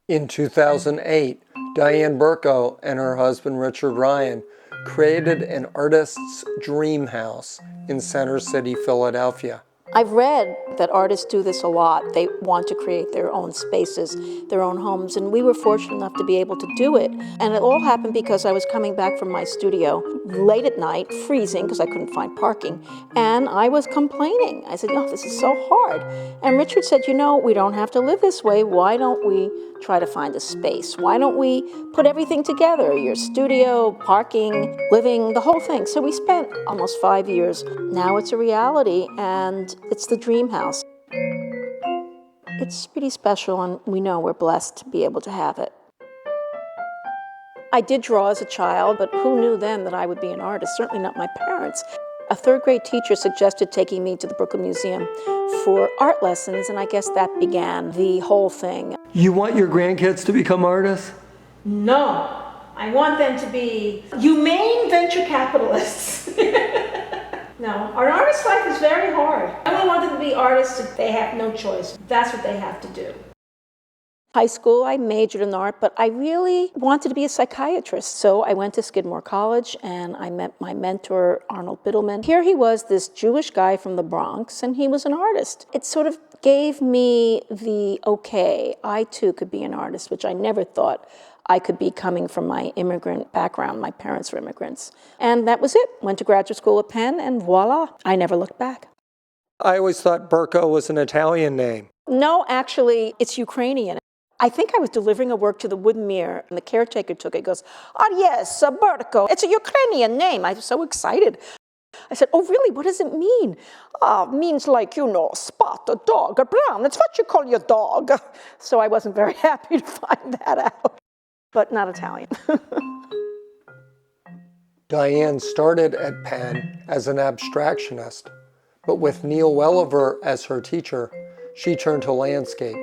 In 2008, Diane Burko and her husband Richard Ryan created an artist's dream house in Center City, Philadelphia. I've read that artists do this a lot. They want to create their own spaces, their own homes, and we were fortunate enough to be able to do it. And it all happened because I was coming back from my studio late at night, freezing because I couldn't find parking, and I was complaining. I said, oh, this is so hard. And Richard said, you know, we don't have to live this way. Why don't we try to find a space? Why don't we put everything together? Your studio, parking, living, the whole thing. So we spent almost 5 years. Now it's a reality, and it's the dream house. It's pretty special, and we know we're blessed to be able to have it. I did draw as a child, but who knew then that I would be an artist? Certainly not my parents. A third grade teacher suggested taking me to the Brooklyn Museum for art lessons, and I guess that began the whole thing. You want your grandkids to become artists? No, I want them to be humane venture capitalists. No, an artist's life is very hard. I don't want them to be artists if they have no choice. That's what they have to do. High school, I majored in art, but I really wanted to be a psychiatrist. So I went to Skidmore College and I met my mentor, Arnold Biddleman. Here he was, this Jewish guy from the Bronx, and he was an artist. It sort of gave me the okay, I too could be an artist, which I never thought I could be coming from my immigrant background. My parents were immigrants. And that was it. Went to graduate school at Penn, and voila, I never looked back. I always thought Burko was an Italian name. No, actually, it's Ukrainian. I think I was delivering a work to the Wooden Mirror, and the caretaker took it. He goes, oh yes, Burko. It's a Ukrainian name. I was so excited. I said, oh really, what does it mean? Means like, you know, spot, a dog, a brown. It's what you call your dog. So I wasn't very happy to find that out, but not Italian. Diane started at Penn as an abstractionist, but with Neil Welliver as her teacher, she turned to landscape.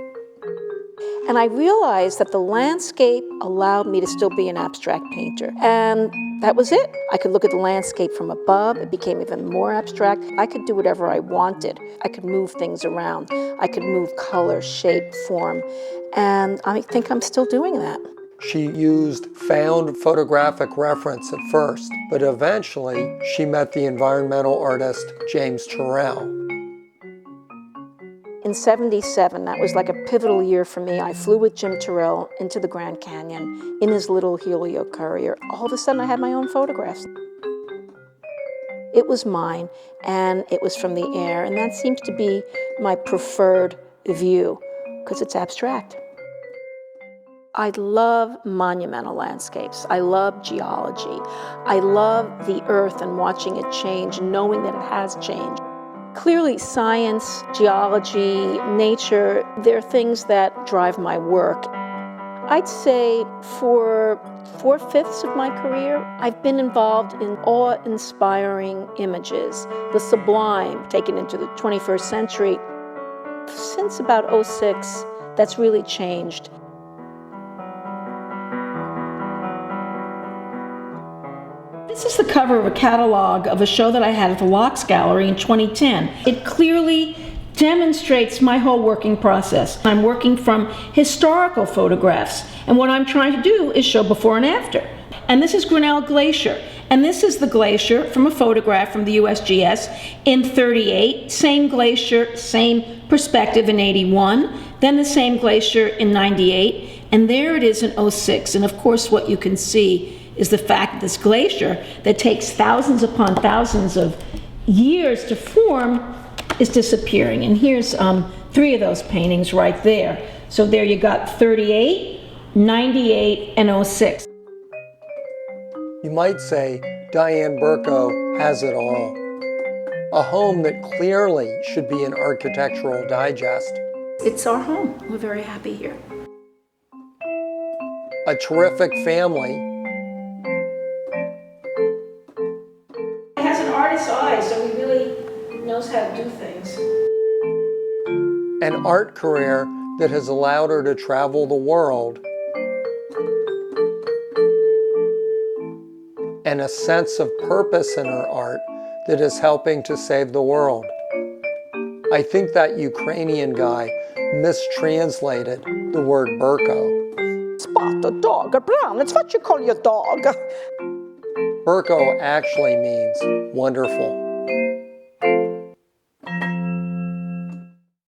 And I realized that the landscape allowed me to still be an abstract painter. And that was it. I could look at the landscape from above. It became even more abstract. I could do whatever I wanted. I could move things around. I could move color, shape, form. And I think I'm still doing that. She used found photographic reference at first, but eventually she met the environmental artist James Turrell. In '77, that was like a pivotal year for me. I flew with Jim Turrell into the Grand Canyon in his little Helio Courier. All of a sudden, I had my own photographs. It was mine, and it was from the air, and that seems to be my preferred view, because it's abstract. I love monumental landscapes. I love geology. I love the earth and watching it change, knowing that it has changed. Clearly, science, geology, nature, they're things that drive my work. I'd say for 4/5 of my career, I've been involved in awe-inspiring images, the sublime taken into the 21st century. Since about '06, that's really changed. This is the cover of a catalog of a show that I had at the Locks Gallery in 2010. It clearly demonstrates my whole working process. I'm working from historical photographs, and what I'm trying to do is show before and after. And this is Grinnell Glacier, and this is the glacier from a photograph from the USGS in '38, same glacier, same perspective in '81, then the same glacier in '98, and there it is in '06. And of course what you can see is the fact that this glacier that takes thousands upon thousands of years to form is disappearing. And here's 3 of those paintings right there. So there you got 38, 98, and '06. You might say Diane Burko has it all. A home that clearly should be an architectural digest. It's our home. We're very happy here. A terrific family. He has an artist's eye, so he really knows how to do things. An art career that has allowed her to travel the world. And a sense of purpose in her art that is helping to save the world. I think that Ukrainian guy mistranslated the word Burko. Spotted dog, or brown, it's what you call your dog. Burko actually means wonderful.